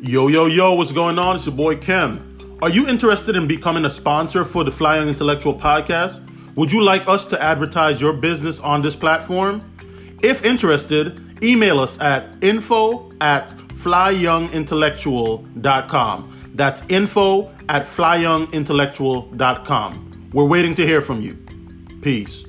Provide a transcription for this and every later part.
Yo, yo, yo, what's going on? It's your boy Kem. Are you interested in becoming a sponsor for the Fly Young Intellectual podcast? Would you like us to advertise your business on this platform? If interested, email us at info@flyyoungintellectual.com. That's info@flyyoungintellectual.com. We're waiting to hear from you. Peace.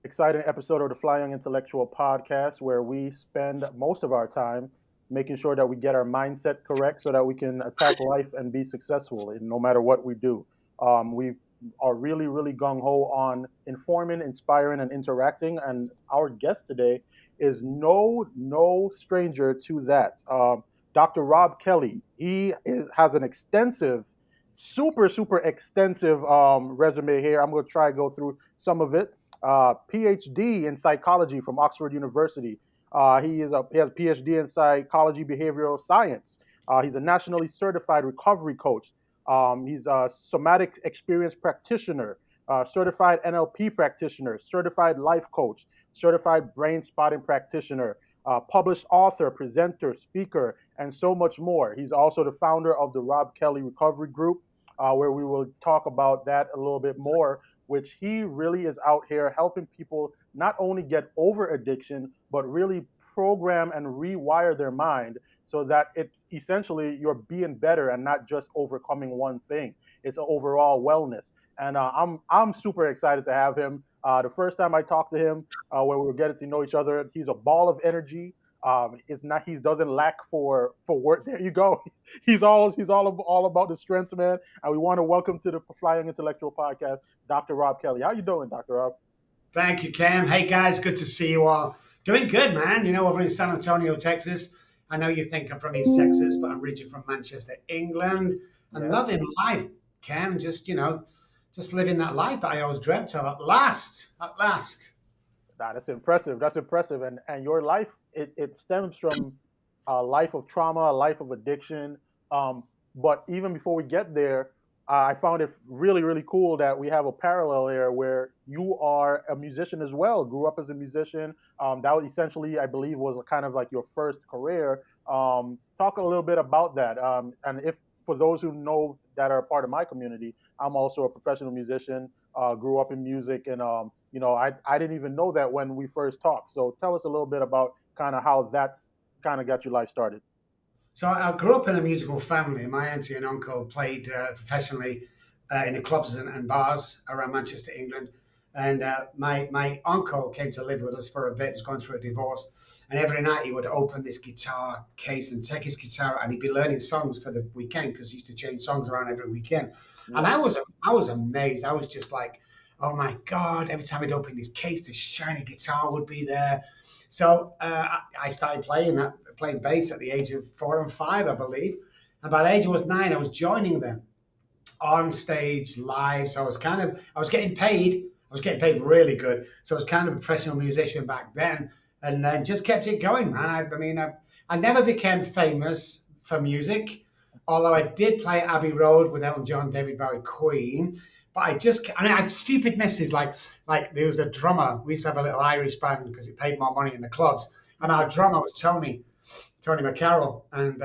Exciting episode of the Fly Young Intellectual podcast where we spend most of our time making sure that we get our mindset correct so that we can attack life and be successful in no matter what we do. We are really gung-ho on informing, inspiring, and interacting, and our guest today is no stranger to that. Dr. Robb Kelly. He has an extensive, super extensive resume here. I'm going to try to go through some of it. PhD in psychology from Oxford University. He has a PhD in psychology behavioral science. He's a nationally certified recovery coach. He's a somatic experience practitioner, certified NLP practitioner, certified life coach, certified brain spotting practitioner, published author, presenter, speaker, and so much more. He's also the founder of the Robb Kelly Recovery Group, where we will talk about that a little bit more, which he really is out here helping people not only get over addiction, but really program and rewire their mind so that it's essentially you're being better and not just overcoming one thing. It's an overall wellness. And I'm super excited to have him. The first time I talked to him, when we were getting to know each other, he's a ball of energy. He doesn't lack for work. There you go. He's all about the strength, man. And we want to welcome to the Fly Young Intellectual podcast, Dr. Robb Kelly. How you doing, Dr. Robb? Thank you, Cam. Hey guys, good to see you all. Doing good, man. You know, over in San Antonio, Texas. I know you think I'm from East Texas, but I'm originally from Manchester, England. And loving life, Cam. Just living that life that I always dreamt of. At last. That's impressive. And your life, it stems from a life of trauma, a life of addiction. But even before we get there, I found it really cool that we have a parallel here where you are a musician as well, grew up as a musician. That was essentially, I believe, was kind of like your first career. Talk a little bit about that. And if for those who know that are part of my community, I'm also a professional musician, grew up in music, and I didn't even know that when we first talked. So tell us a little bit about kind of how that's kind of got your life started. So I grew up in a musical family. My auntie and uncle played professionally in the clubs and bars around Manchester, England. And my uncle came to live with us for a bit. He was going through a divorce. And every night he would open this guitar case and take his guitar and he'd be learning songs for the weekend because he used to change songs around every weekend. Yeah. And I was amazed. I was just like, oh my God, every time he'd open this case, this shiny guitar would be there. So I started playing bass at the age of 4 and 5, I believe. And by the age I was 9, I was joining them on stage live. So I was getting paid. I was getting paid really good. So I was kind of a professional musician back then, and then just kept it going, man. I never became famous for music, although I did play Abbey Road with Elton John, David Bowie, Queen. But I had stupid misses. Like there was a drummer. We used to have a little Irish band because it paid more money in the clubs. And our drummer was Tony McCarroll. And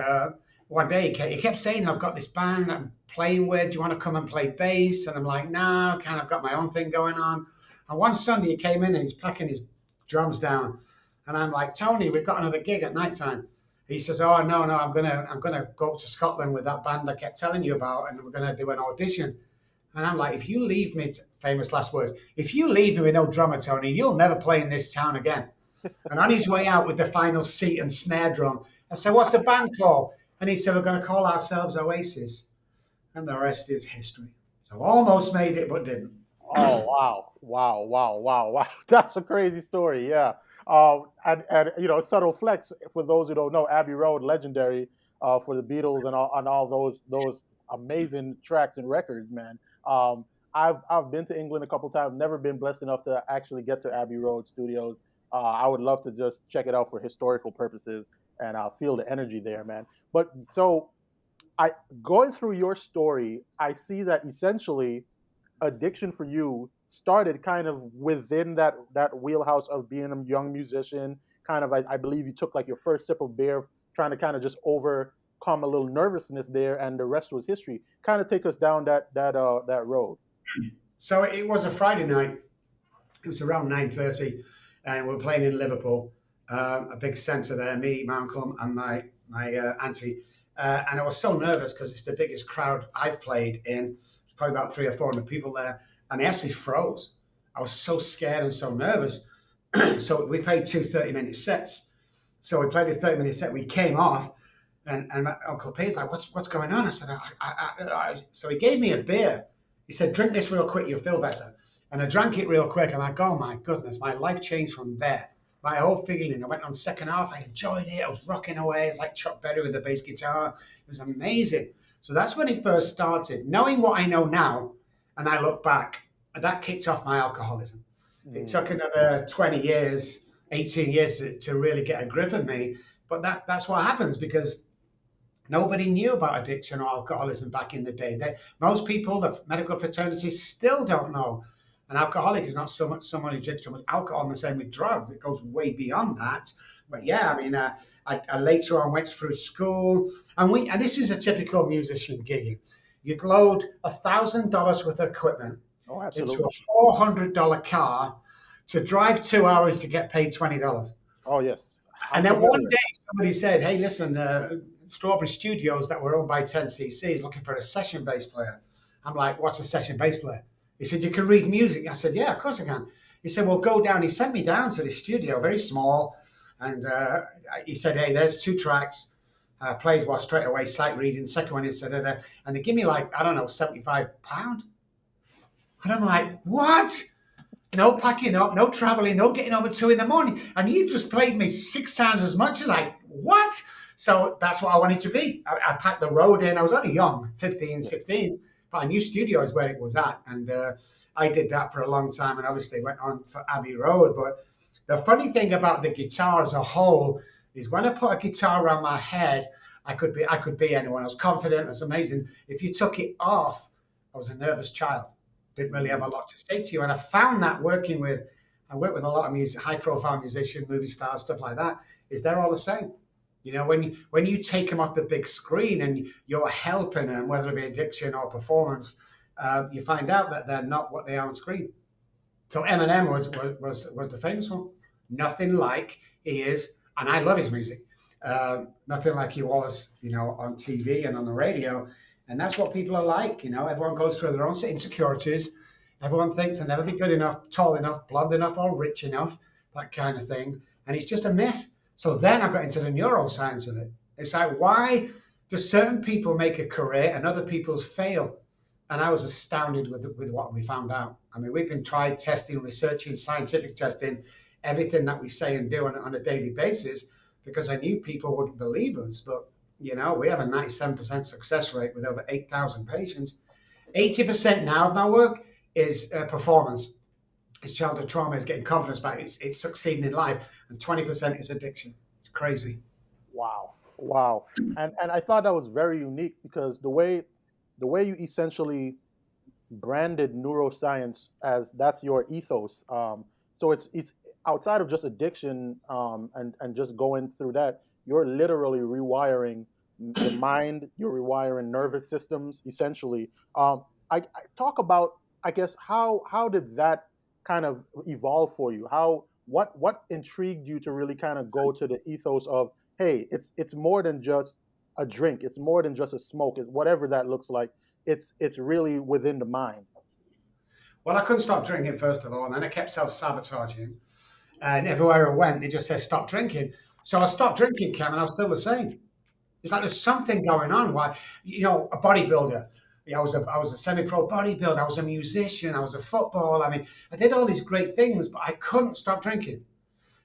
one day he kept saying, I've got this band I'm playing with. Do you want to come and play bass? And I'm like, no, kind of got my own thing going on. And one Sunday he came in and he's packing his drums down. And I'm like, Tony, we've got another gig at nighttime. He says, oh, no, I'm gonna go up to Scotland with that band I kept telling you about, and we're going to do an audition. And I'm like, if you leave me, famous last words, if you leave me with no drummer, Tony, you'll never play in this town again. And on his way out with the final seat and snare drum, I said, what's the band called? And he said, we're going to call ourselves Oasis. And the rest is history. So almost made it, but didn't. Oh, wow. That's a crazy story, yeah. And subtle flex, for those who don't know, Abbey Road, legendary for the Beatles and all those amazing tracks and records, man. I've been to England a couple times, never been blessed enough to actually get to Abbey Road Studios. I would love to just check it out for historical purposes and I feel the energy there, man. But so I going through your story, I see that essentially addiction for you started kind of within that wheelhouse of being a young musician. Kind of, I believe you took like your first sip of beer, trying to kind of just overcome a little nervousness there, and the rest was history. Kind of take us down that road. So it was a Friday night. It was around 9:30, and we were playing in Liverpool, a big centre there. Me, my uncle, and my auntie, and I was so nervous because it's the biggest crowd I've played in. There's probably about 300 or 400 people there, and I actually froze. I was so scared and so nervous. So we played two 30-minute sets. So we played a 30-minute set. We came off, and my Uncle Peter's like, "What's going on?" I said, So he gave me a beer. He said, "Drink this real quick, you'll feel better." And I drank it real quick. I'm like, oh my goodness, my life changed from there. My whole feeling. I went on second half. I enjoyed it. I was rocking away. It was like Chuck Berry with the bass guitar. It was amazing. So that's when it first started. Knowing what I know now, and I look back, that kicked off my alcoholism. It took another 20 years, 18 years to really get a grip of me. But that's what happens because nobody knew about addiction or alcoholism back in the day. Most people, the medical fraternity, still don't know. An alcoholic is not so much someone who drinks so much alcohol, and the same with drugs. It goes way beyond that. But yeah, I mean, I later on went through school, and this is a typical musician gigging. You'd load $1,000 worth of equipment into a $400 car to drive 2 hours to get paid $20. Oh yes. And then one day somebody said, "Hey, listen, Strawberry Studios that were owned by 10cc is looking for a session bass player." I'm like, "What's a session bass player?" He said, "You can read music." I said, "Yeah, of course I can." He said, "Well, go down." He sent me down to the studio, very small. And he said, "Hey, there's 2 tracks." I played straight away, sight reading. Second one, he said, and they give me like, I don't know, £75. And I'm like, what? No packing up, no traveling, no getting up at 2 a.m. And you've just played me 6 times as much as what? So that's what I wanted to be. I packed the road in. I was only young, 15, 16. But I knew studio is where it was at. And I did that for a long time and obviously went on for Abbey Road. But the funny thing about the guitar as a whole is when I put a guitar around my head, I could be anyone. I was confident. It was amazing. If you took it off, I was a nervous child. Didn't really have a lot to say to you. And I found that I work with a lot of high-profile musicians, movie stars, stuff like that, is they're all the same. You know, when you take them off the big screen and you're helping them, whether it be addiction or performance, you find out that they're not what they are on screen. So Eminem was the famous one. Nothing like he is, and I love his music. Nothing like he was, on TV and on the radio. And that's what people are like, Everyone goes through their own insecurities. Everyone thinks they'll never be good enough, tall enough, blonde enough, or rich enough, that kind of thing. And it's just a myth. So then I got into the neuroscience of it. It's like, why do certain people make a career and other people's fail? And I was astounded with what we found out. I mean, we've been testing, researching, scientific testing, everything that we say and do on a daily basis, because I knew people wouldn't believe us. But, we have a 97% success rate with over 8,000 patients. 80% now of my work is performance. It's childhood trauma, it's getting confidence back, it's succeeding in life, and 20% is addiction. It's crazy. Wow. And I thought that was very unique because the way you essentially branded neuroscience as that's your ethos. So it's outside of just addiction and just going through that, you're literally rewiring the mind, you're rewiring nervous systems, essentially. I talk about, I guess, how did that kind of evolve for you? What intrigued you to really kind of go to the ethos of, hey, it's more than just a drink, it's more than just a smoke, it's whatever that looks like. It's really within the mind. Well, I couldn't stop drinking first of all, and then I kept self-sabotaging. And everywhere I went, they just said stop drinking. So I stopped drinking, Cam, and I was still the same. It's like there's something going on. Why, a bodybuilder. I was a semi-pro bodybuilder. I was a musician. I was a football. I mean, I did all these great things, but I couldn't stop drinking.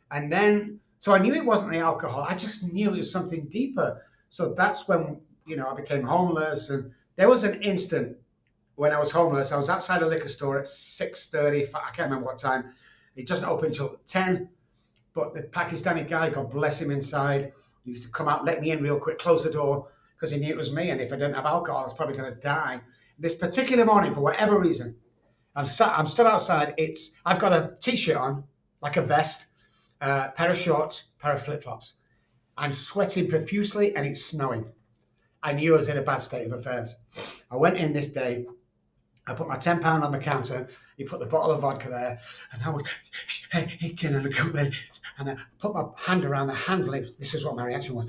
And then, so I knew it wasn't the alcohol. I just knew it was something deeper. So that's when, I became homeless. And there was an instant when I was homeless. I was outside a liquor store at 6:30. I can't remember what time. It doesn't open until 10. But the Pakistani guy, God bless him inside, He used to come out, let me in real quick, close the door, because he knew it was me. And if I didn't have alcohol, I was probably going to die. This particular morning, for whatever reason, I'm stood outside. I've got a t-shirt on, like a vest, pair of shorts, pair of flip-flops. I'm sweating profusely and it's snowing. I knew I was in a bad state of affairs. I went in this day. I put my £10 on the counter. He put the bottle of vodka there, and I would, hey, Ken, and I put my hand around the handle. This is what my reaction was.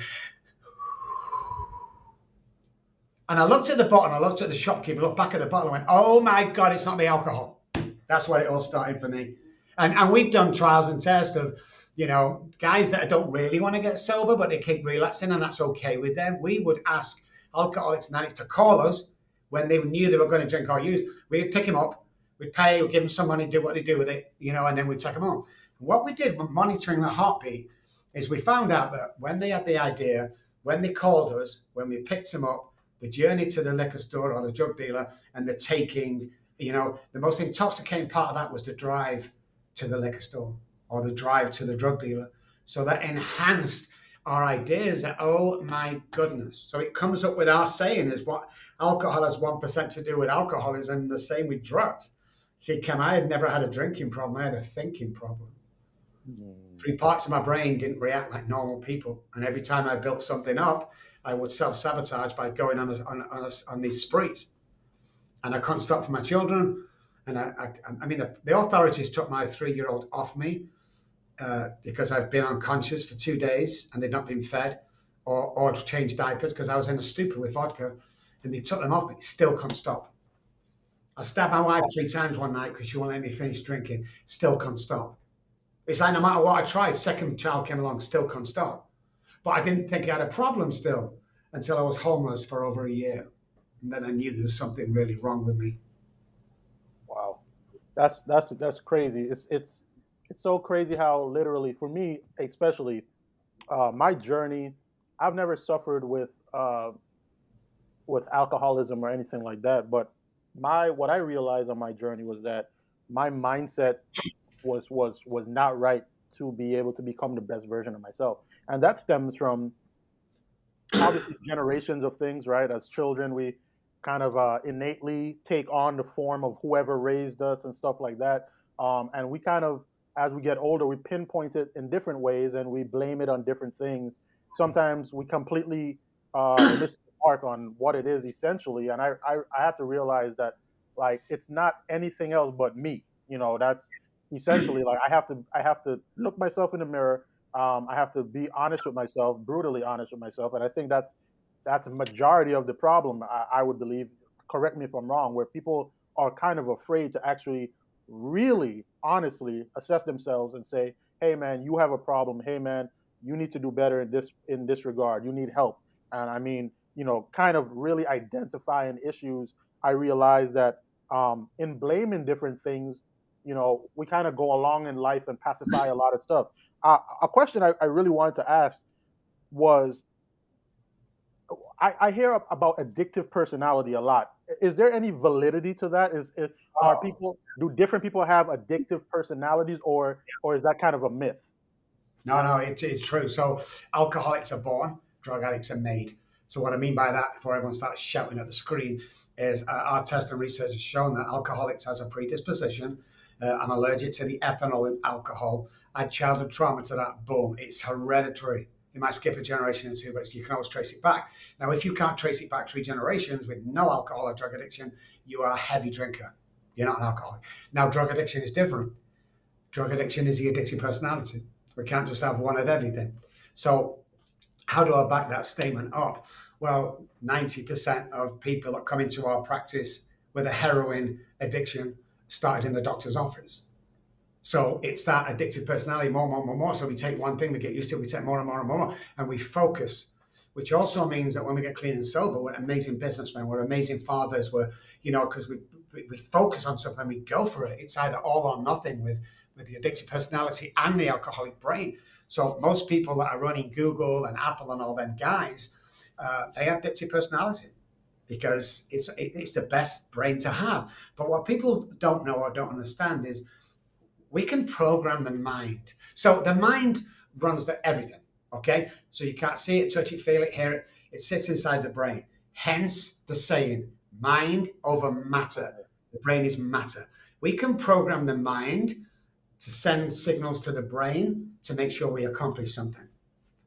And I looked at the bottle, I looked at the shopkeeper, looked back at the bottle, and went, oh my God, it's not the alcohol. That's where it all started for me. And we've done trials and tests of, guys that don't really want to get sober, but they keep relapsing, and that's okay with them. We would ask alcoholics and addicts to call us when they knew they were going to drink or use. We'd pick them up, we'd pay, we'd give them some money, do what they do with it, and then we'd take them home. And what we did when monitoring the heartbeat is we found out that when they had the idea, when they called us, when we picked them up, the journey to the liquor store or the drug dealer and the taking, the most intoxicating part of that was the drive to the liquor store or the drive to the drug dealer. So that enhanced our ideas that, oh my goodness. So it comes up with our saying is what alcohol has 1% to do with alcoholism, the same with drugs. See, Ken, I had never had a drinking problem. I had a thinking problem. 3 parts of my brain didn't react like normal people. And every time I built something up, I would self-sabotage by going on these sprees. And I couldn't stop for my children. And I mean, the authorities took my 3-year-old off me because I've been unconscious for 2 days and they'd not been fed or changed diapers because I was in a stupor with vodka. And they took them off me. Still couldn't stop. I stabbed my wife 3 times one night because she wouldn't let me finish drinking. Still couldn't stop. It's like no matter what I tried, second child came along, still couldn't stop. But I didn't think I had a problem still until I was homeless for over a year. And then I knew there was something really wrong with me. Wow. That's crazy. It's so crazy how literally, for me especially, my journey, I've never suffered with alcoholism or anything like that. But what I realized on my journey was that my mindset was not right to be able to become the best version of myself. And that stems from obviously generations of things, right? As children, we kind of innately take on the form of whoever raised us and stuff like that. And we kind of, as we get older, we pinpoint it in different ways and we blame it on different things. Sometimes we completely miss the mark on what it is essentially. And I have to realize that, like, it's not anything else but me. That's essentially, like, I have to look myself in the mirror. I have to be honest with myself, brutally honest with myself. And I think that's a majority of the problem, I would believe. Correct me if I'm wrong, where people are kind of afraid to actually really honestly assess themselves and say, hey man, you have a problem. Hey man, you need to do better in this regard. You need help. And I mean, kind of really identifying issues. I realize that in blaming different things, we kind of go along in life and pacify a lot of stuff. A question I really wanted to ask was, I hear about addictive personality a lot. Is there any validity to that? Do different people have addictive personalities, or is that kind of a myth? No, it's true. So alcoholics are born, drug addicts are made. So what I mean by that, before everyone starts shouting at the screen, is our test and research has shown that alcoholics has a predisposition. I'm allergic to the ethanol in alcohol. I had childhood trauma to that. Boom. It's hereditary. You might skip a generation or two, but you can always trace it back. Now, if you can't trace it back 3 generations with no alcohol or drug addiction, you are a heavy drinker. You're not an alcoholic. Now, drug addiction is different. Drug addiction is the addictive personality. We can't just have one of everything. So how do I back that statement up? Well, 90% of people that come into our practice with a heroin addiction started in the doctor's office. So it's that addictive personality, more. So we take one thing, we get used to it, we take more and more, and we focus, which also means that when we get clean and sober, we're amazing businessmen, we're amazing fathers, because we focus on something, we go for it. It's either all or nothing with the addictive personality and the alcoholic brain. So most people that are running Google and Apple and all them guys, they have addictive personality, because it's the best brain to have. But what people don't know or don't understand is we can program the mind. So the mind runs everything. Okay, so you can't see it, touch it, feel it, hear it. It sits inside the brain. Hence the saying, mind over matter. The brain is matter. We can program the mind to send signals to the brain to make sure we accomplish something.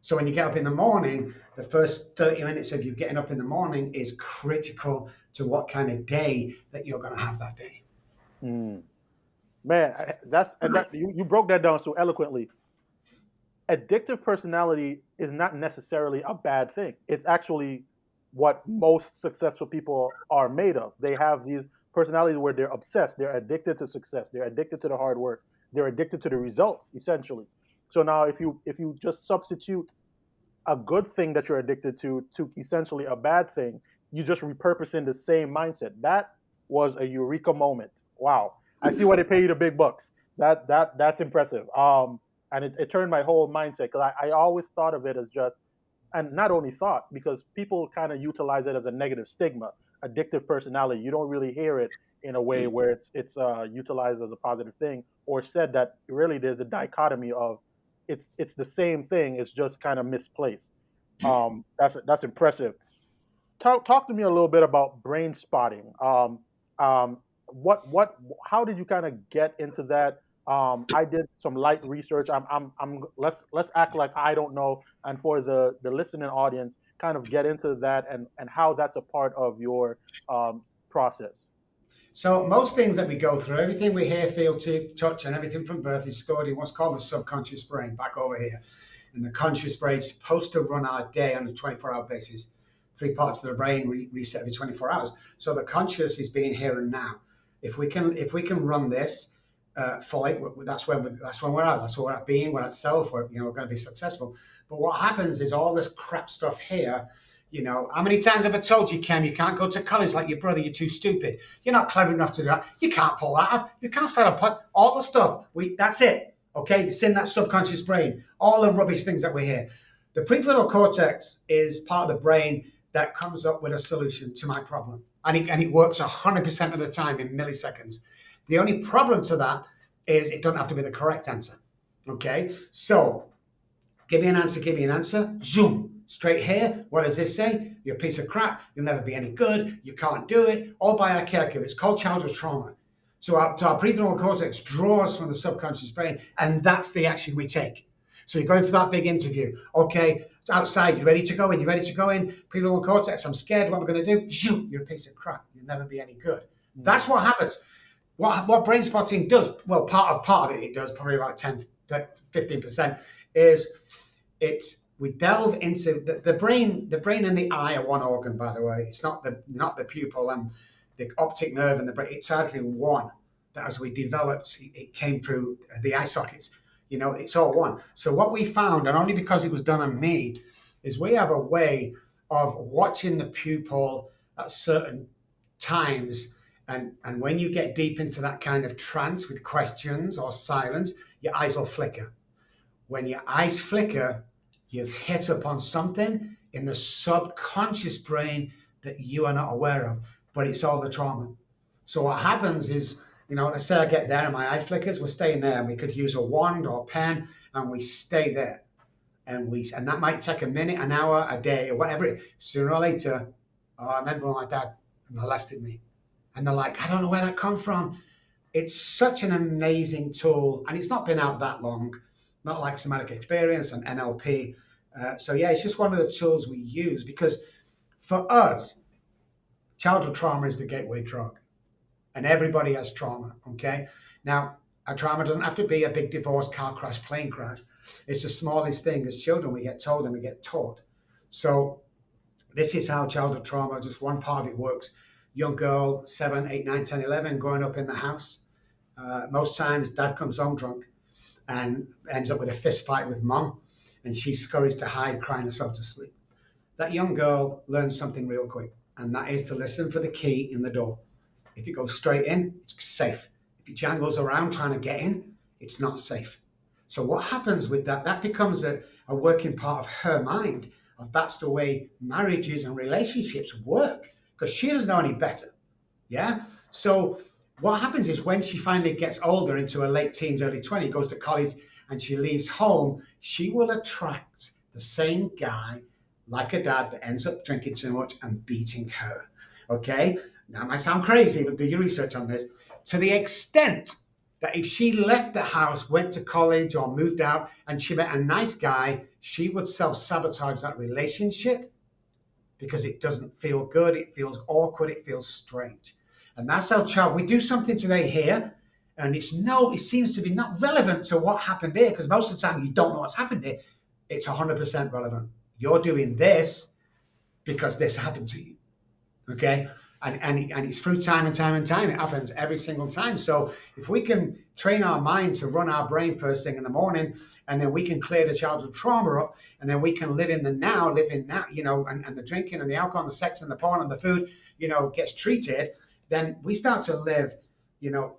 So when you get up in the morning, the first 30 minutes of you getting up in the morning is critical to what kind of day that you're going to have that day. Mm. Man, you broke that down so eloquently. Addictive personality is not necessarily a bad thing. It's actually what most successful people are made of. They have these personalities where they're obsessed, they're addicted to success, they're addicted to the hard work, they're addicted to the results, essentially. So now if you just substitute a good thing that you're addicted to essentially a bad thing, you just repurposing the same mindset. That was a eureka moment. Wow. I see why they pay you the big bucks. That's impressive. And it turned my whole mindset, because I always thought of it as just, and not only thought, because people kind of utilize it as a negative stigma, addictive personality. You don't really hear it in a way where it's utilized as a positive thing, or said that really there's a dichotomy of it's the same thing, it's just kind of misplaced. That's impressive. Talk to me a little bit about brain spotting. What how did you kind of get into that? I did some light research. Let's act like I don't know, and for the listening audience, kind of get into that and how that's a part of your process. So most things that we go through, everything we hear, feel, touch, and everything from birth is stored in what's called the subconscious brain, back over here. And the conscious brain is supposed to run our day on a 24-hour basis. 3 parts of the brain reset every 24 hours. So the conscious is being here and now. If we can run this fully, that's when we're at. That's where we're at being. We're at self. We're going to be successful. But what happens is all this crap stuff here. How many times have I told you, Ken, you can't go to college like your brother, you're too stupid. You're not clever enough to do that. You can't pull that off. You can't start a pot. All the stuff, that's it. Okay, it's in that subconscious brain. All the rubbish things that we hear. The prefrontal cortex is part of the brain that comes up with a solution to my problem. And it works 100% of the time in milliseconds. The only problem to that is it doesn't have to be the correct answer. Okay, so give me an answer, zoom. Straight here, what does this say? You're a piece of crap, you'll never be any good, you can't do it, all by our caregiver. It's called childhood trauma. So our prefrontal cortex draws from the subconscious brain, and that's the action we take. So you're going for that big interview. Okay, outside, you ready to go in? Prefrontal cortex, I'm scared, what am I going to do? Zoom, you're a piece of crap, you'll never be any good. That's what happens. What brain spotting does, well, part of it does, probably about 10, 15%, is we delve into the brain. The brain and the eye are one organ, by the way. It's not the pupil and the optic nerve and the brain. It's actually one. That as we developed, it came through the eye sockets. It's all one. So what we found, and only because it was done on me, is we have a way of watching the pupil at certain times. And when you get deep into that kind of trance with questions or silence, your eyes will flicker. When your eyes flicker, you've hit upon something in the subconscious brain that you are not aware of, but it's all the trauma. So what happens is, let's say I get there and my eye flickers, we're staying there, and we could use a wand or a pen, and we stay there. And that might take a minute, an hour, a day, or whatever. Sooner or later, I remember when my dad molested me. And they're like, I don't know where that come from. It's such an amazing tool, and it's not been out that long. Not like somatic experience and NLP. So yeah, it's just one of the tools we use, because for us, childhood trauma is the gateway drug, and everybody has trauma. Okay. Now, our trauma doesn't have to be a big divorce, car crash, plane crash. It's the smallest thing. As children, we get told and we get taught. So this is how childhood trauma, just one part of it, works. Young girl, 7, 8, 9, 10, 11, growing up in the house. Most times, dad comes home drunk and ends up with a fist fight with mom, and she scurries to hide, crying herself to sleep. That young girl learns something real quick, and that is to listen for the key in the door. If it goes straight in, it's safe. If it jangles around trying to get in, it's not safe. So what happens with that? That becomes a working part of her mind, of that's the way marriages and relationships work, because she doesn't know any better. Yeah? So what happens is when she finally gets older, into her late teens, early 20s, goes to college, and she leaves home, she will attract the same guy, like a dad, that ends up drinking too much and beating her. Okay? Now, it might sound crazy, but do your research on this. To the extent that if she left the house, went to college, or moved out, and she met a nice guy, she would self sabotage that relationship because it doesn't feel good, it feels awkward, it feels strange. And that's how child, we do something today here, and it seems to be not relevant to what happened here, because most of the time you don't know what's happened here. It's 100% relevant. You're doing this because this happened to you. Okay? And it's through time and time and time. It happens every single time. So if we can train our mind to run our brain first thing in the morning, and then we can clear the childhood trauma up, and then we can live in now, and the drinking and the alcohol and the sex and the porn and the food, gets treated, then we start to live,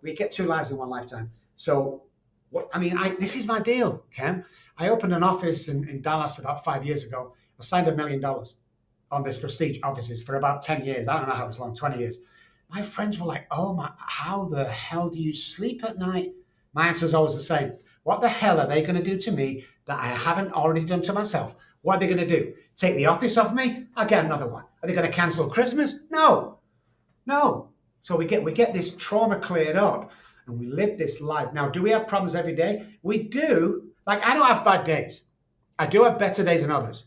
we get 2 lives in one lifetime. So, this is my deal, Ken. I opened an office in Dallas about 5 years ago. I signed $1 million on this prestige offices for about 10 years. I don't know how it's long, 20 years. My friends were like, how the hell do you sleep at night? My answer is always the same. What the hell are they going to do to me that I haven't already done to myself? What are they going to do? Take the office off me? I'll get another one. Are they going to cancel Christmas? No. So we get this trauma cleared up, and we live this life. Now, do we have problems every day? We do. Like, I don't have bad days. I do have better days than others.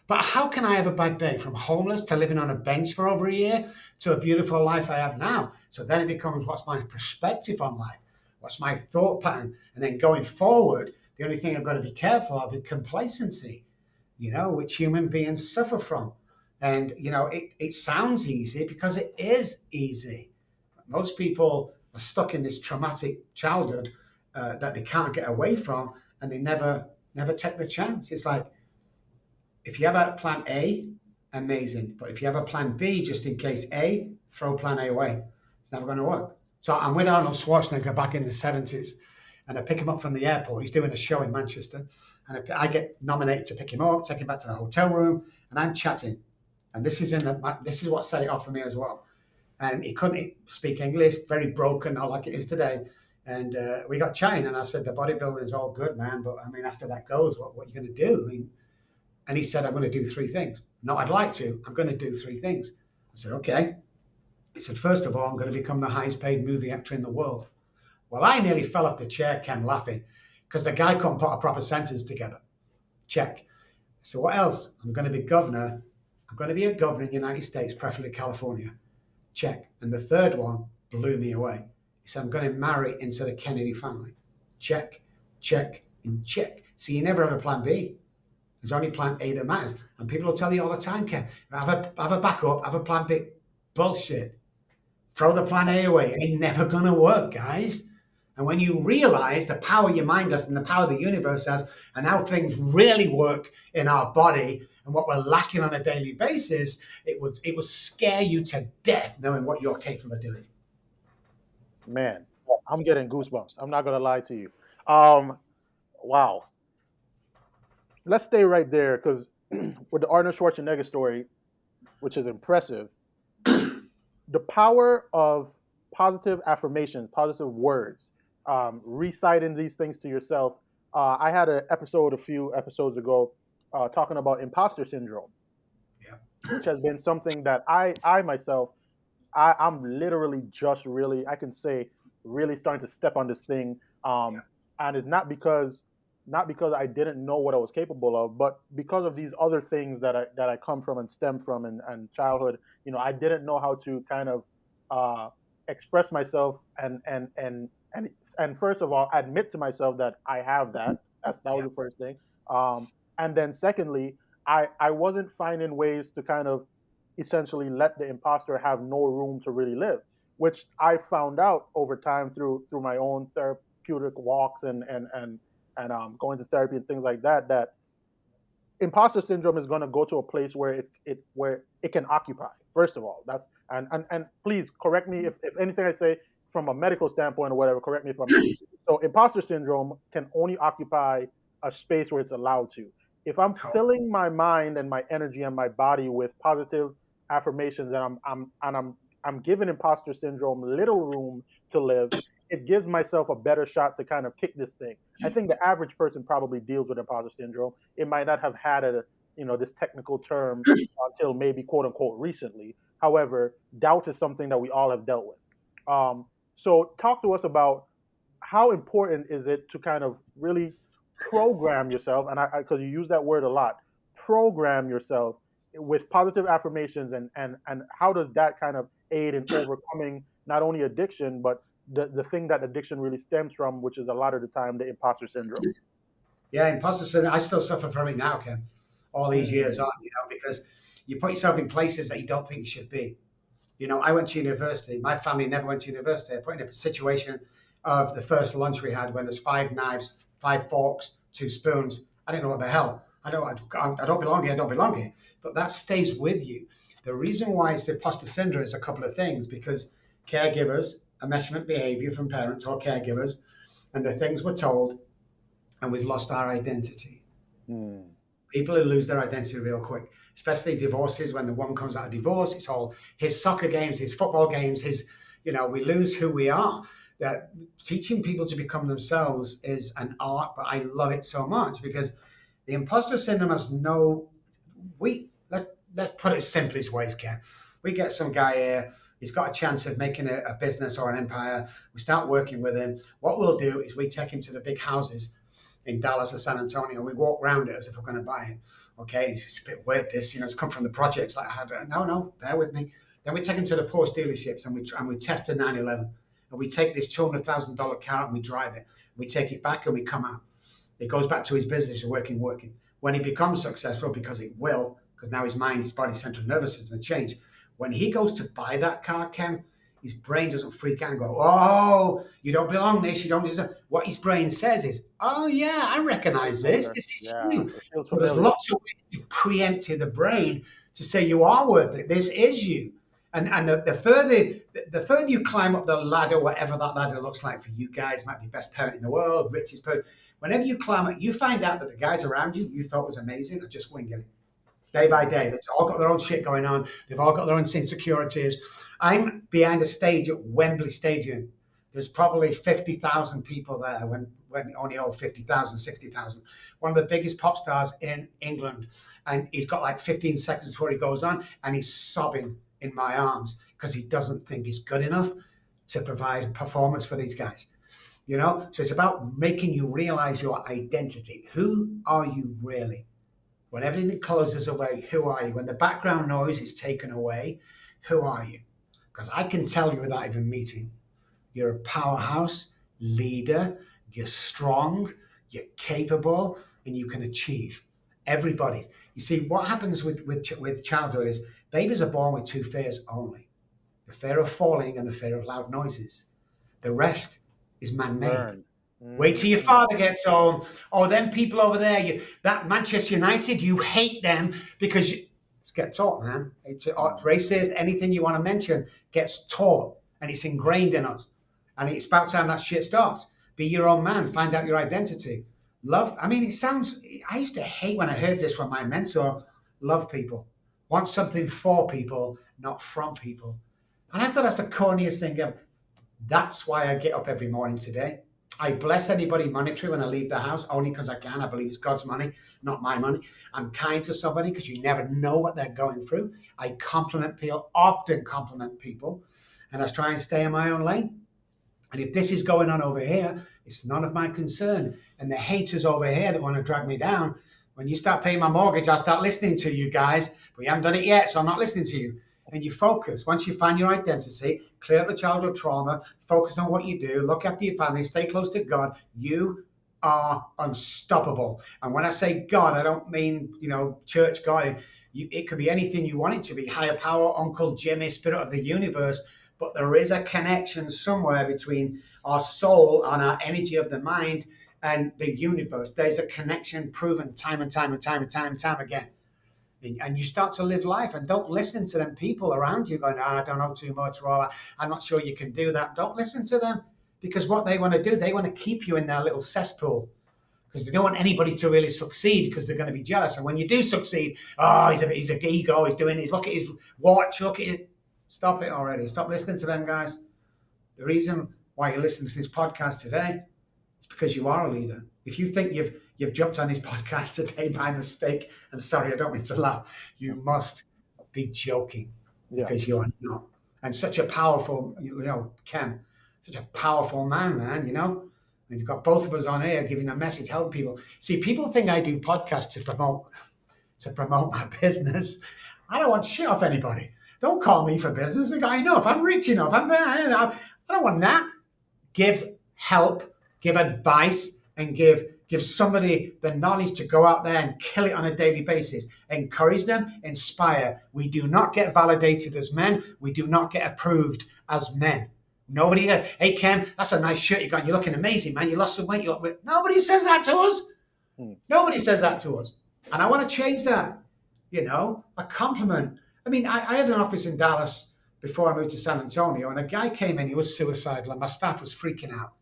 But how can I have a bad day? From homeless to living on a bench for over a year to a beautiful life I have now. So then it becomes, what's my perspective on life? What's my thought pattern? And then going forward, the only thing I've got to be careful of is complacency, which human beings suffer from. And, it sounds easy because it is easy. Most people are stuck in this traumatic childhood that they can't get away from, and they never take the chance. It's like, if you have a plan A, amazing. But if you have a plan B, just in case A, throw plan A away. It's never going to work. So I'm with Arnold Schwarzenegger back in the 70s, and I pick him up from the airport. He's doing a show in Manchester, and I get nominated to pick him up, take him back to the hotel room, and I'm chatting. And this is what set it off for me as well. And he couldn't speak English, very broken, not like it is today. And we got chatting, and I said, the bodybuilding is all good, man, but after that goes, what are you going to do? And he said, I'm going to do 3 things. No, I'd like to. I'm going to do 3 things. I said, okay. He said, first of all, I'm going to become the highest paid movie actor in the world. Well, I nearly fell off the chair, Ken, laughing, because the guy couldn't put a proper sentence together. Check. So what else? I'm going to be governor. I'm going to be a governor in the United States, preferably California. Check. And the third one blew me away. He said, I'm going to marry into the Kennedy family. Check, and check. See, you never have a plan B. There's only plan A that matters. And people will tell you all the time, Ken, have a backup, have a plan B. Bullshit. Throw the plan A away. It ain't never going to work, guys. And when you realize the power your mind has and the power the universe has and how things really work in our body and what we're lacking on a daily basis, it would scare you to death knowing what you're capable of doing. Man, I'm getting goosebumps. I'm not going to lie to you. Wow. Let's stay right there, because with the Arnold Schwarzenegger story, which is impressive, the power of positive affirmations, positive words, reciting these things to yourself. I had an episode a few episodes ago talking about imposter syndrome, which has been something that I myself, I'm literally just really, I can say, really starting to step on this thing. And it's not because I didn't know what I was capable of, but because of these other things that I come from and stem from and childhood. I didn't know how to kind of express myself and first of all admit to myself that I have that. That was the first thing. And then secondly, I wasn't finding ways to kind of essentially let the imposter have no room to really live, which I found out over time through my own therapeutic walks and going to therapy and things like that, that imposter syndrome is going to go to a place where it can occupy. First of all, that's and please correct me if anything I say from a medical standpoint or whatever. Correct me if I'm wrong. So imposter syndrome can only occupy a space where it's allowed to. If I'm filling my mind and my energy and my body with positive affirmations, and I'm giving imposter syndrome little room to live, it gives myself a better shot to kind of kick this thing. I think the average person probably deals with imposter syndrome. It might not have had this technical term until maybe quote unquote recently. However, doubt is something that we all have dealt with. So talk to us about how important is it to kind of really program yourself, and because you use that word a lot, program yourself with positive affirmations, and how does that kind of aid in overcoming not only addiction, but the thing that addiction really stems from, which is a lot of the time the imposter syndrome. Yeah, imposter syndrome. I still suffer from it now, Ken, all these years on, because you put yourself in places that you don't think you should be. I went to university. My family never went to university. I put in a situation of the first lunch we had when there's 5 knives, 5 forks, 2 spoons. I didn't know what the hell. I don't belong here. I don't belong here. But that stays with you. The reason why it's the imposter syndrome is a couple of things, because caregivers, a measurement behavior from parents or caregivers, and the things we're told, and we've lost our identity. People who lose their identity real quick, especially divorces. When the woman comes out of divorce, it's all his soccer games, his football games, we lose who we are. That teaching people to become themselves is an art, but I love it so much because the imposter syndrome has let's put it simplest ways, Ken. We get some guy here, he's got a chance of making a business or an empire. We start working with him. What we'll do is we take him to the big houses in Dallas or San Antonio. We walk around it as if we're going to buy it. Okay, it's a bit weird this, it's come from the projects that I had. No, bear with me. Then we take him to the Porsche dealerships and we test a 911. And we take this $200,000 car and we drive it. We take it back and we come out. He goes back to his business of working. When he becomes successful, because it will, because now his mind, his body, central nervous system has changed. When he goes to buy that car, Ken, his brain doesn't freak out and go, oh, you don't belong this, you don't deserve. What his brain says is, oh yeah, I recognize this. This is you. So there's lots of ways to preempt the brain to say you are worth it. This is you. And the further you climb up the ladder, whatever that ladder looks like for you guys, might be best parent in the world, richest person. Whenever you climb up, you find out that the guys around you thought was amazing are just winging it. Day by day, they've all got their own shit going on. They've all got their own insecurities. I'm behind a stage at Wembley Stadium. There's probably 50,000 people there when only hold 50,000, 60,000. One of the biggest pop stars in England. And he's got like 15 seconds before he goes on, and he's sobbing in my arms because he doesn't think he's good enough to provide performance for these guys. So it's about making you realize your identity. Who are you really? When everything closes away, who are you? When the background noise is taken away, who are you? Because I can tell you without even meeting, you're a powerhouse leader, you're strong, you're capable, and you can achieve. Everybody. You see, what happens with childhood is babies are born with 2 fears only. The fear of falling and the fear of loud noises. The rest is man-made. Wait till your father gets home. Oh, them people over there, that Manchester United, you hate them because it's get taught, man. It's racist, anything you want to mention gets taught, and it's ingrained in us. And it's about time that shit stops. Be your own man. Find out your identity. Love. I mean, I used to hate when I heard this from my mentor. Love people. Want something for people, not from people. And I thought that's the corniest thing ever. That's why I get up every morning today. I bless anybody monetary when I leave the house, only because I can. I believe it's God's money, not my money. I'm kind to somebody because you never know what they're going through. I compliment people, often compliment people, and I try and stay in my own lane. And if this is going on over here, it's none of my concern. And the haters over here that want to drag me down, when you start paying my mortgage, I'll start listening to you guys, but you haven't done it yet, so I'm not listening to you. And you focus. Once you find your identity, clear up the childhood trauma, focus on what you do, look after your family, stay close to God, you are unstoppable. And when I say God, I don't mean, church God. It could be anything you want it to be, higher power, Uncle Jimmy, spirit of the universe. But there is a connection somewhere between our soul and our energy of the mind and the universe. There's a connection proven time and time again. And you start to live life, and don't listen to them people around you going, I don't know too much, Rob. I'm not sure you can do that. Don't listen to them, because what they want to do, they want to keep you in their little cesspool, because they don't want anybody to really succeed, because they're going to be jealous. And when you do succeed, he's a ego, he's doing this. Look at his watch, look at it. Stop it already. Stop listening to them guys. The reason why you're listening to this podcast today is because you are a leader. If you think you've jumped on this podcast today by mistake, I'm sorry, I don't mean to laugh. You must be joking, Yeah. because you're not. And such a powerful, Ken, such a powerful man, And you've got both of us on air giving a message, helping people. See, people think I do podcasts to promote my business. I don't want shit off anybody. Don't call me for business. We got enough. I'm rich enough. I don't want that. Give help, give advice, and give somebody the knowledge to go out there and kill it on a daily basis. Encourage them, inspire. We do not get validated as men. We do not get approved as men. Nobody, hey Ken, that's a nice shirt you got. You're looking amazing, man. You lost some weight. Nobody says that to us. Nobody says that to us. And I want to change that. A compliment. I mean, I had an office in Dallas before I moved to San Antonio, and a guy came in, he was suicidal, and my staff was freaking out.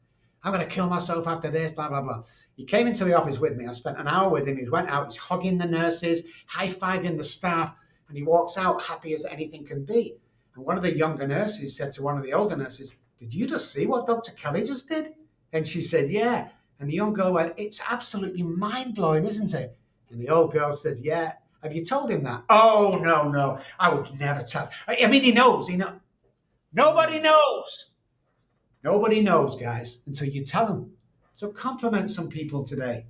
I'm going to kill myself after this, blah, blah, blah. He came into the office with me. I spent an hour with him. He went out, he's hugging the nurses, high-fiving the staff, and he walks out happy as anything can be. And one of the younger nurses said to one of the older nurses, "Did you just see what Dr. Kelly just did?" And she said, "Yeah." And the young girl went, "It's absolutely mind-blowing, isn't it?" And the old girl says, "Yeah." "Have you told him that?" "Oh, no. I would never tell." I mean, he knows. Nobody knows. Nobody knows, guys, until you tell them. So compliment some people today.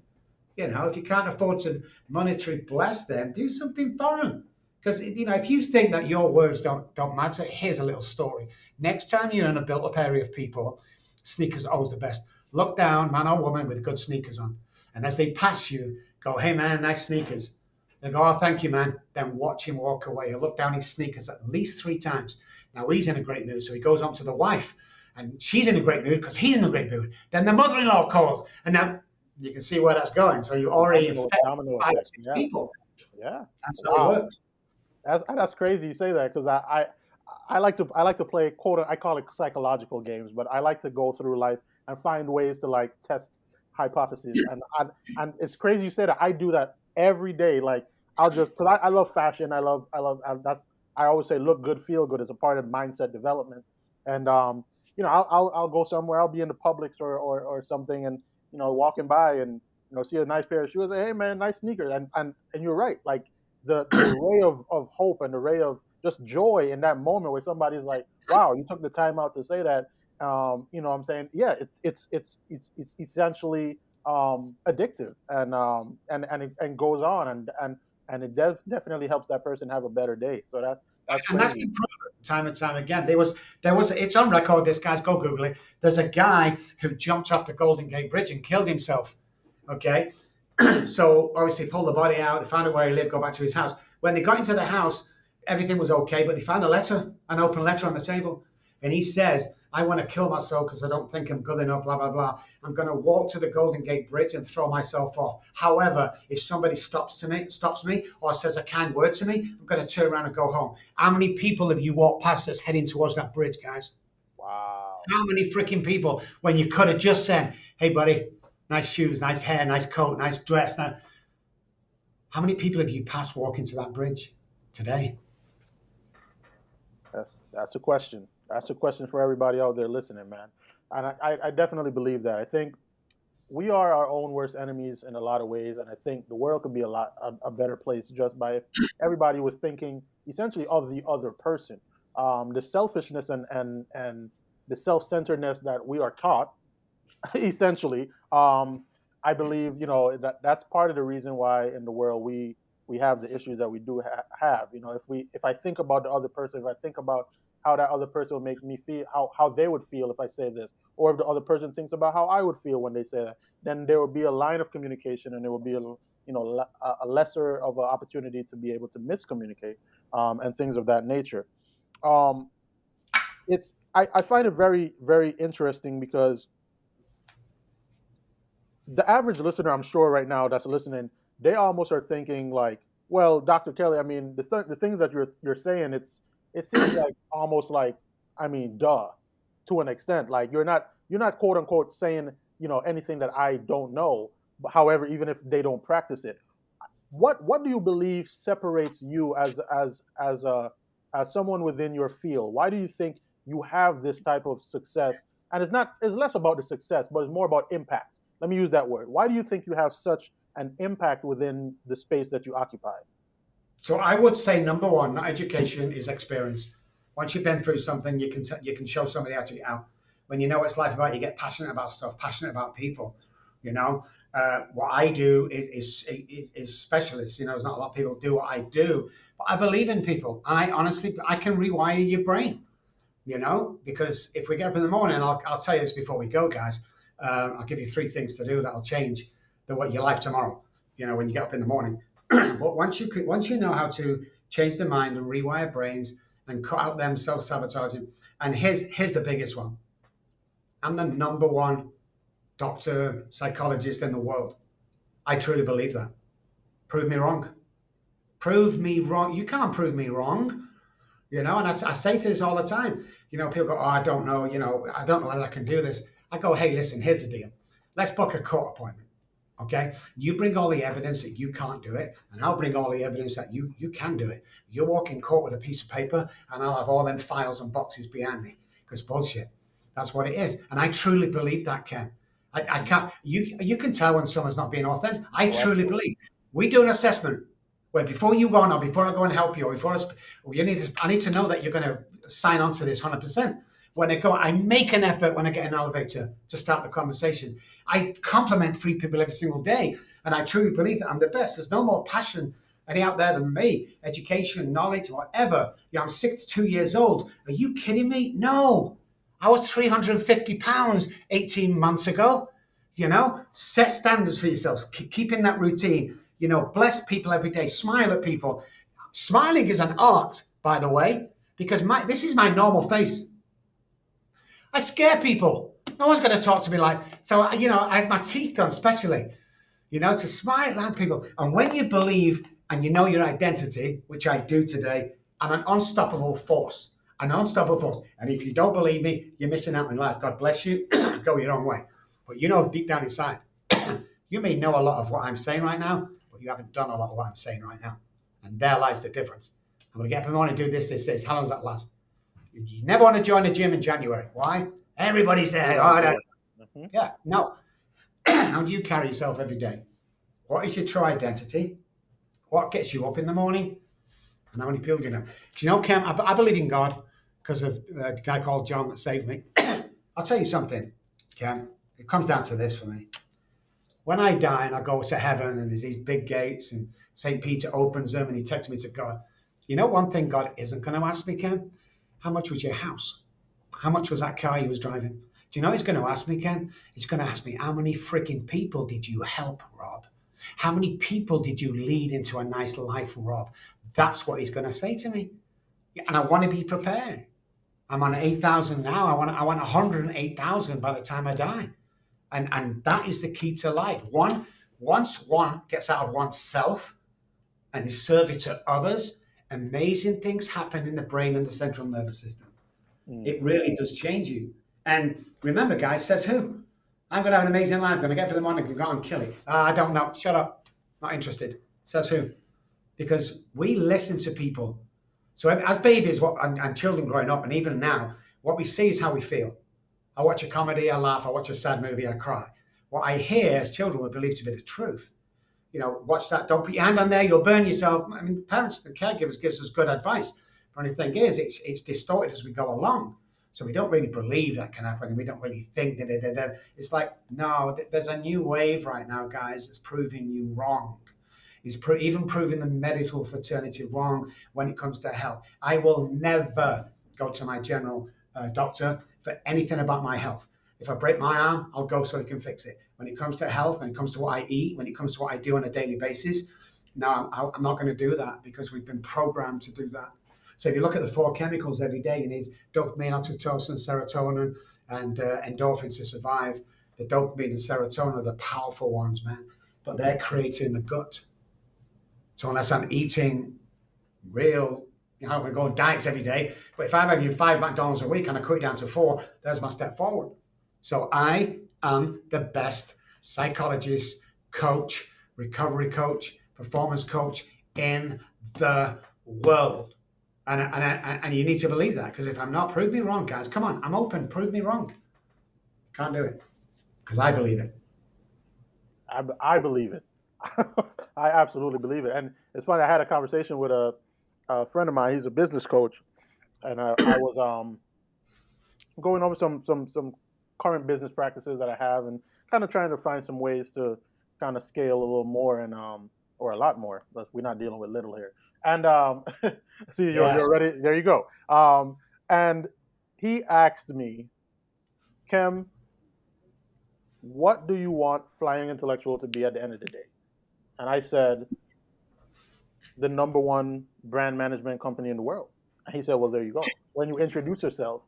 If you can't afford to monetarily bless them, do something for them. Because, if you think that your words don't matter, here's a little story. Next time you're in a built-up area of people, sneakers are always the best. Look down, man or woman with good sneakers on. And as they pass you, go, "Hey, man, nice sneakers." They go, "Oh, thank you, man." Then watch him walk away. You look down his sneakers at least 3 times. Now he's in a great mood, so he goes on to the wife. And she's in a great mood because he's in a great mood. Then the mother-in-law calls. And now you can see where that's going. So you already affect 5 or 6 people. Yeah. That's how it works. That's crazy you say that, because I like to play I call it psychological games, but I like to go through life and find ways to like test hypotheses. And it's crazy you say that. I do that every day. Like because I love fashion. I always say look good, feel good. It's a part of mindset development. And I'll go somewhere. I'll be in the Publix or something, and walking by and see a nice pair of shoes. Say, "Hey man, nice sneakers." And you're right. Like the ray of hope and the ray of just joy in that moment where somebody's like, "Wow, you took the time out to say that." I'm saying, yeah, it's essentially addictive, and goes on, and it definitely helps that person have a better day. So that's And that's been proven time and time again. There was it's on record. This guy's, go Google it. There's a guy who jumped off the Golden Gate Bridge and killed himself. Okay, so obviously pulled the body out. They found out where he lived. Go back to his house. When they got into the house, everything was okay, but they found an open letter on the table, and he says, "I want to kill myself because I don't think I'm good enough, blah, blah, blah. I'm going to walk to the Golden Gate Bridge and throw myself off. However, if somebody stops me or says a kind word to me, I'm going to turn around and go home." How many people have you walked past that's heading towards that bridge, guys? Wow. How many freaking people, when you could have just said, "Hey, buddy, nice shoes, nice hair, nice coat, nice dress." Now, how many people have you passed walking to that bridge today? That's a question. That's a question for everybody out there listening, man. And I definitely believe that. I think we are our own worst enemies in a lot of ways, and I think the world could be a better place just by if everybody was thinking essentially of the other person. The selfishness and the self-centeredness that we are taught, essentially, I believe that's part of the reason why in the world we have the issues that we do have. If I think about the other person, if I think about how that other person would make me feel, how they would feel if I say this, or if the other person thinks about how I would feel when they say that, then there would be a line of communication, and there would be a lesser of an opportunity to be able to miscommunicate, and things of that nature. I find it very, very interesting because the average listener, I'm sure right now that's listening, they almost are thinking like, well, Dr. Kelly, I mean, the things that you're saying, it seems like almost like, I mean, duh, to an extent. Like you're not quote unquote saying anything that I don't know. But however, even if they don't practice it, what do you believe separates you as someone within your field? Why do you think you have this type of success? And it's less about the success, but it's more about impact. Let me use that word. Why do you think you have such an impact within the space that you occupy? So I would say number one, not education, is experience. Once you've been through something, you can show somebody how to get out. When you know what it's life about, you get passionate about stuff, passionate about people. You know, what I do is specialist. You know, there's not a lot of people do what I do, but I believe in people, and I can rewire your brain. You know, because if we get up in the morning, I'll tell you this before we go, guys. I'll give you 3 things to do that'll change your life tomorrow. You know, when you get up in the morning. But once you know how to change the mind and rewire brains and cut out them self-sabotaging, and here's the biggest one. I'm the number one doctor, psychologist in the world. I truly believe that. Prove me wrong. Prove me wrong. You can't prove me wrong. You know, and I say to this all the time. You know, people go, oh, I don't know. You know, I don't know whether I can do this. I go, hey, listen, here's the deal. Let's book a court appointment. Okay, you bring all the evidence that you can't do it, and I'll bring all the evidence that you can do it. You walk in court with a piece of paper, and I'll have all them files and boxes behind me. Because bullshit. That's what it is. And I truly believe that, Ken. I can't. You can tell when someone's not being authentic. I truly believe. We do an assessment where before you go on, or before I go and help you, or before I need to know that you're going to sign on to this 100%. When I go, I make an effort when I get in an elevator to start the conversation. I compliment 3 people every single day, and I truly believe that I'm the best. There's no more passion any out there than me. Education, knowledge, whatever. You know, I'm 62 years old. Are you kidding me? No. I was 350 pounds 18 months ago. You know, set standards for yourselves. Keep in that routine. You know, bless people every day. Smile at people. Smiling is an art, by the way, because this is my normal face. I scare people. No one's going to talk to me like, so, you know, I have my teeth done specially, you know, to smile at people. And when you believe and you know your identity, which I do today, I'm an unstoppable force, And if you don't believe me, you're missing out in life. God bless you. Go your own way. But you know, deep down inside, you may know a lot of what I'm saying right now, but you haven't done a lot of what I'm saying right now. And there lies the difference. I'm going to get up in the morning and do this. How long does that last? You never want to join a gym in January. Why? Everybody's there. Oh, yeah, no. How do you carry yourself every day? What is your true identity? What gets you up in the morning? And how many people do you know? Do you know, Cam, I believe in God because of a guy called John that saved me. I'll tell you something, Cam. It comes down to this for me. When I die and I go to heaven and there's these big gates and St. Peter opens them and he takes me to God. You know one thing God isn't going to ask me, Ken? How much was your house? How much was that car you was driving? Do you know what he's going to ask me, Ken? He's going to ask me, how many freaking people did you help, Rob? How many people did you lead into a nice life, Rob? That's what he's going to say to me. And I want to be prepared. I'm on 8,000 now. I want 108,000 by the time I die. And that is the key to life. Once one gets out of oneself and is serving to others, amazing things happen in the brain and the central nervous system. It really does change you. And remember, guys, says who? I'm going to have an amazing life. I'm going to get up in the morning and go and kill it. I don't know. Shut up. Not interested. Says who? Because we listen to people. So as babies and children growing up, and even now, what we see is how we feel. I watch a comedy, I laugh. I watch a sad movie, I cry. What I hear as children we believe to be the truth. You know, watch that. Don't put your hand on there. You'll burn yourself. I mean, parents and caregivers gives us good advice. But the thing is, it's distorted as we go along. So we don't really believe that can happen. And we don't really think that. It's like, no, there's a new wave right now, guys, that's proving you wrong. It's even proving the medical fraternity wrong when it comes to health. I will never go to my general doctor for anything about my health. If I break my arm, I'll go so he can fix it. When it comes to health, when it comes to what I eat, when it comes to what I do on a daily basis, no, I'm not going to do that because we've been programmed to do that. So if you look at the 4 chemicals every day, you need dopamine, oxytocin, serotonin, and endorphins to survive. The dopamine and serotonin are the powerful ones, man, but they're created in the gut. So unless I'm eating real, you know, I go on diets every day, but if I'm having 5 McDonald's a week and I cut it down to 4, there's my step forward. So I am the best psychologist, coach, recovery coach, performance coach in the world. And you need to believe that, because if I'm not, prove me wrong, guys. Come on, I'm open. Prove me wrong. Can't do it because I believe it. I believe it. I absolutely believe it. And it's funny. I had a conversation with a friend of mine. He's a business coach, and I was going over some current business practices that I have, and kind of trying to find some ways to kind of scale a little more and or a lot more. But we're not dealing with little here. And see, Yes. you're ready. There you go. And he asked me, Kim, what do you want Flying Intellectual to be at the end of the day? And I said, the number one brand management company in the world. And he said, well, there you go. When you introduce yourself,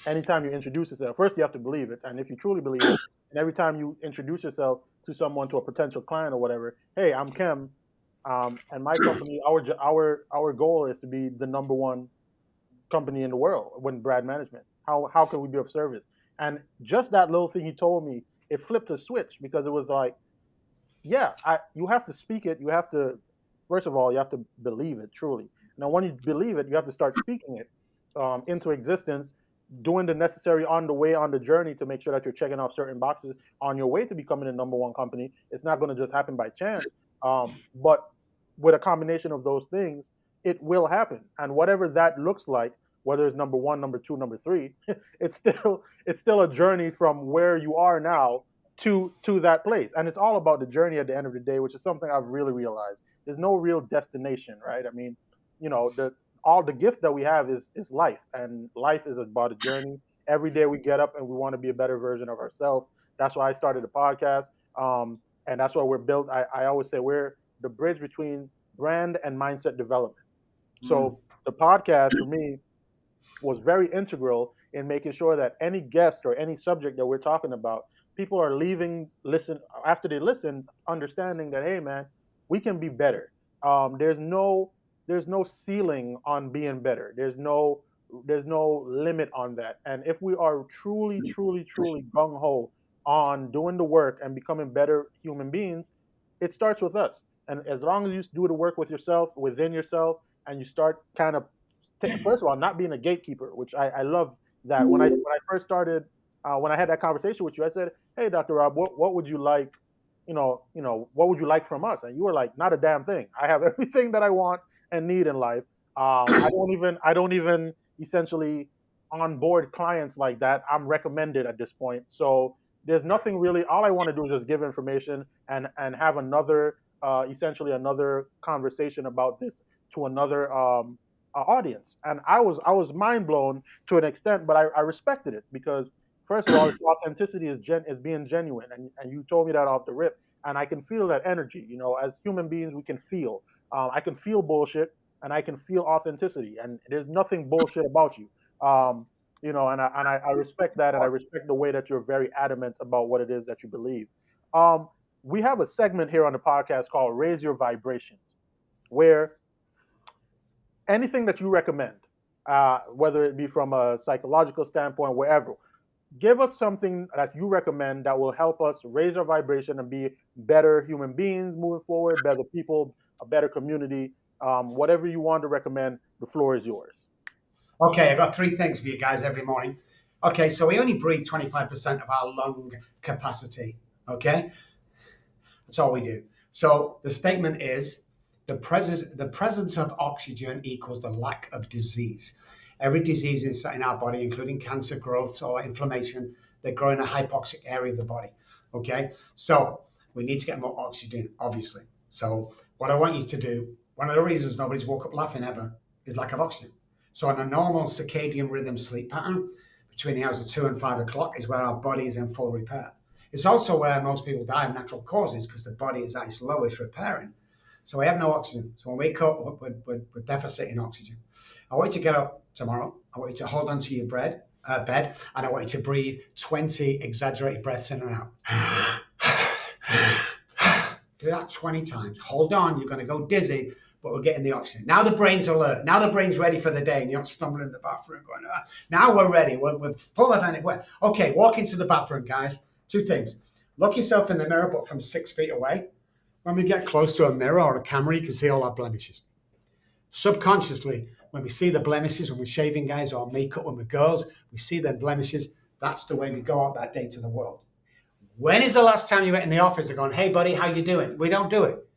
anytime you introduce yourself, first you have to believe it. And if you truly believe it, and every time you introduce yourself to someone, to a potential client or whatever, hey, I'm Kim, and my company, our goal is to be the number one company in the world when brand management. How can we be of service? And just that little thing he told me, it flipped a switch because it was like, yeah, you have to speak it. You have to, first of all, you have to believe it truly. Now, when you believe it, you have to start speaking it into existence, doing the necessary on the way, on the journey to make sure that you're checking off certain boxes on your way to becoming the number one company. It's not going to just happen by chance. But with a combination of those things, it will happen. And whatever that looks like, whether it's number one, number two, number three, it's still a journey from where you are now to that place. And it's all about the journey at the end of the day, which is something I've really realized. There's no real destination, right? I mean, all the gift that we have is life, and life is about a journey. Every day we get up and we want to be a better version of ourselves. That's why I started a podcast, and that's why we're built. I always say we're the bridge between brand and mindset development. So the podcast for me was very integral in making sure that any guest or any subject that we're talking about, people are leaving after they listen, understanding that, hey man, we can be better. There's no ceiling on being better. There's no limit on that. And if we are truly gung ho on doing the work and becoming better human beings, it starts with us. And as long as you do the work with yourself, within yourself, and you start kind of, first of all, not being a gatekeeper, which I love that. When I first started, when I had that conversation with you, I said, "Hey, Dr. Robb, what would you like? What would you like from us?" And you were like, "Not a damn thing. I have everything that I want and need in life. I don't even essentially onboard clients like that. I'm recommended at this point. So there's nothing really. All I want to do is just give information and have another essentially another conversation about this to another audience." And I was mind blown to an extent, but I respected it because first of all, its authenticity is being genuine, and you told me that off the rip, and I can feel that energy. As human beings, we can feel. I can feel bullshit, and I can feel authenticity, and there's nothing bullshit about you. And I respect that, and I respect the way that you're very adamant about what it is that you believe. We have a segment here on the podcast called "Raise Your Vibrations," where anything that you recommend, whether it be from a psychological standpoint, wherever, give us something that you recommend that will help us raise our vibration and be better human beings moving forward, better people, a better community. Whatever you want to recommend, the floor is yours. Okay, I've got three things for you guys every morning. Okay, so we only breathe 25% of our lung capacity. Okay, that's all we do. So the statement is the presence of oxygen equals the lack of disease. Every disease in our body, including cancer, growths, or inflammation, they grow in a hypoxic area of the body. Okay, so we need to get more oxygen, obviously. So what I want you to do, one of the reasons nobody's woke up laughing ever is lack of oxygen. So on a normal circadian rhythm sleep pattern, between the hours of 2 and 5 o'clock is where our body is in full repair. It's also where most people die of natural causes because the body is at its lowest repairing. So we have no oxygen. So when we wake up, we're deficit in oxygen. I want you to get up tomorrow. I want you to hold onto your bed, and I want you to breathe 20 exaggerated breaths in and out. Do that 20 times. Hold on. You're going to go dizzy, but we're getting the oxygen. Now the brain's alert. Now the brain's ready for the day, and you're not stumbling in the bathroom going, now we're ready. We're full of energy. Okay, walk into the bathroom, guys. Two things. Look yourself in the mirror, but from 6 feet away. When we get close to a mirror or a camera, you can see all our blemishes. Subconsciously, when we see the blemishes, when we're shaving guys or makeup when we're girls, we see them blemishes. That's the way we go out that day to the world. When is the last time you went in the office and gone, hey, buddy, how you doing? We don't do it.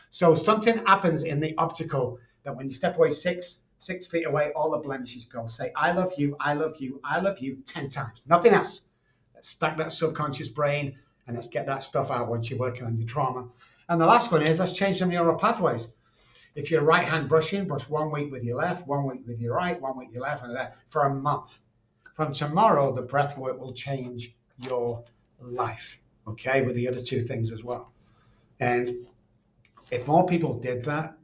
So something happens in the optical that when you step away 6 feet away, all the blemishes go. Say, I love you, I love you, I love you 10 times. Nothing else. Let's stack that subconscious brain and let's get that stuff out once you're working on your trauma. And the last one is let's change some neural pathways. If you're right hand brushing, brush 1 week with your left, 1 week with your right, 1 week with your left, and that for a month. From tomorrow, the breath work will change your life, okay, with the other two things as well. And if more people did that,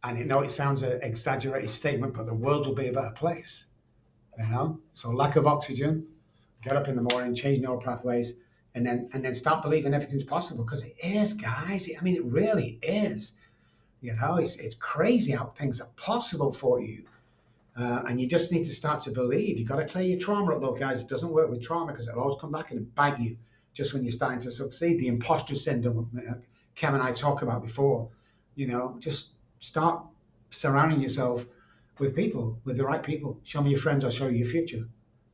and I know it sounds an exaggerated statement, but the world will be a better place, you know? So lack of oxygen, get up in the morning, change neural pathways, and then start believing everything's possible, because it is, guys. I mean, it really is. You know, it's crazy how things are possible for you. And you just need to start to believe. You've got to clear your trauma up, though, guys. It doesn't work with trauma because it'll always come back and bite you just when you're starting to succeed. The imposter syndrome Cam and I talked about before. You know, just start surrounding yourself with people, with the right people. Show me your friends, I'll show you your future.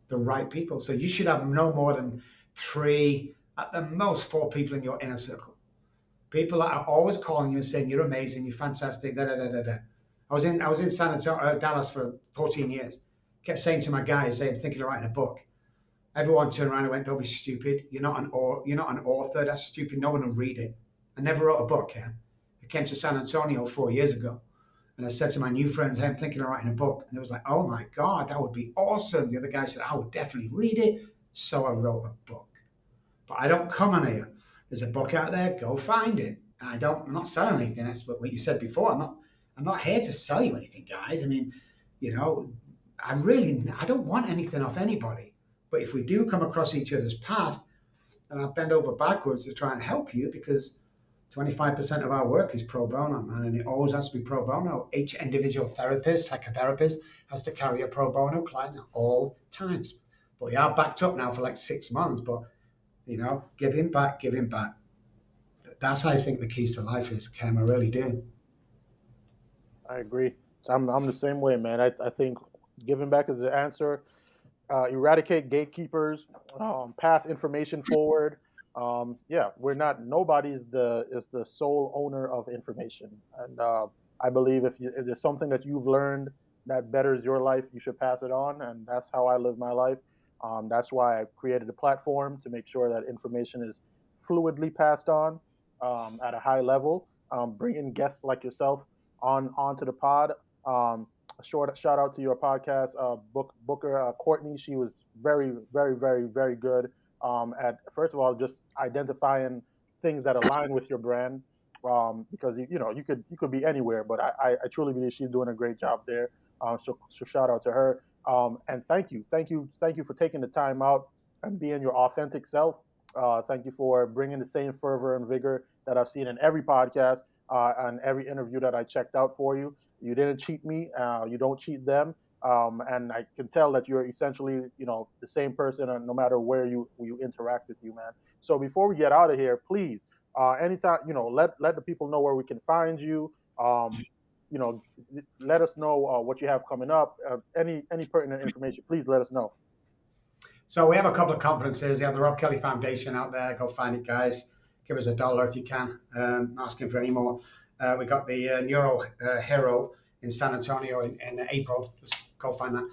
The right people. So you should have no more than 3, at the most 4 people in your inner circle. People that are always calling you and saying, you're amazing, you're fantastic, da da da da da. I was in Dallas for 14 years. Kept saying to my guys, they're thinking of writing a book. Everyone turned around and went, don't be stupid. You're not an author. That's stupid. No one will read it. I never wrote a book, Ken. I came to San Antonio 4 years ago. And I said to my new friends, hey, I'm thinking of writing a book. And they was like, oh my God, that would be awesome. The other guy said, I would definitely read it. So I wrote a book. But I don't come on here. There's a book out there, go find it. I'm not selling anything. That's what you said before. I'm not here to sell you anything, guys. I mean, you know, I don't want anything off anybody. But if we do come across each other's path, and I'll bend over backwards to try and help you, because 25% of our work is pro bono, man, and it always has to be pro bono. Each individual therapist, psychotherapist, has to carry a pro bono client at all times. But we are backed up now for like 6 months, but, you know, give him back. That's how I think the keys to life is, Cam. I really do. I agree. I'm the same way, man. I think giving back is the answer. Eradicate gatekeepers, pass information forward. Yeah, nobody is the sole owner of information. And I believe if there's something that you've learned that betters your life, you should pass it on. And that's how I live my life. That's why I created a platform to make sure that information is fluidly passed on at a high level. Bringing guests like yourself onto the pod. A short shout out to your podcast booker Courtney. She was very, very, very, very good at, first of all, just identifying things that align with your brand, because you could be anywhere, but I truly believe she's doing a great job there. So shout out to her, and thank you for taking the time out and being your authentic self. Thank you for bringing the same fervor and vigor that I've seen in every podcast and every interview that I checked out for you. You didn't cheat me. You don't cheat them. And I can tell that you're essentially, the same person, no matter where you interact with you, man. So before we get out of here, please, anytime, let the people know where we can find you. Let us know what you have coming up. Any pertinent information, please let us know. So we have a couple of conferences. We have the Robb Kelly Foundation out there. Go find it, guys. Give us $1 if you can. Not asking for any more. We got the Neuro Hero in San Antonio in April. Just go find that.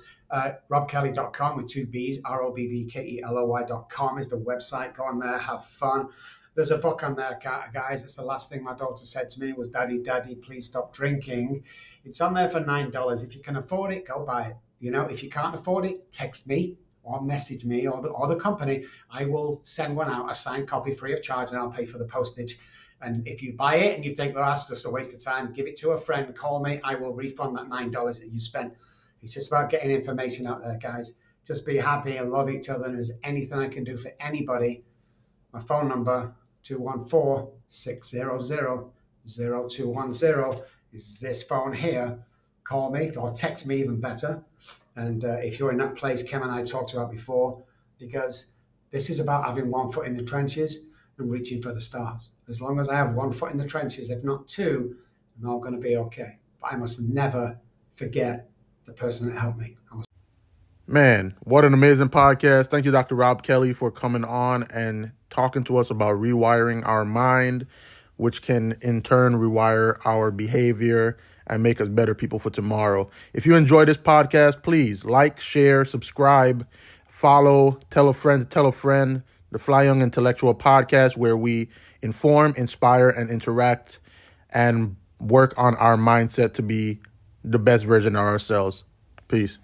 RobbKelly.com with 2 B's. RobbKelly.com is the website. Go on there, have fun. There's a book on there, guys. It's the last thing my daughter said to me was, Daddy, please stop drinking. It's on there for $9. If you can afford it, go buy it. If you can't afford it, text me or message me or the company. I will send one out, a signed copy free of charge, and I'll pay for the postage. And if you buy it and you think, well, that's just a waste of time, give it to a friend, call me. I will refund that $9 that you spent. It's just about getting information out there, guys. Just be happy and love each other. And if there's anything I can do for anybody, my phone number, 214-600-0210, is this phone here. Call me or text me, even better. And if you're in that place Kem and I talked about before, because this is about having one foot in the trenches and reaching for the stars. As long as I have one foot in the trenches, if not two, I'm all going to be okay. But I must never forget the person that helped me. Man, what an amazing podcast. Thank you, Dr. Robb Kelly, for coming on and talking to us about rewiring our mind, which can in turn rewire our behavior and make us better people for tomorrow. If you enjoy this podcast, please like, share, subscribe, follow, tell a friend to tell a friend. The Fly Young Intellectual Podcast, where we inform, inspire, and interact and work on our mindset to be the best version of ourselves. Peace.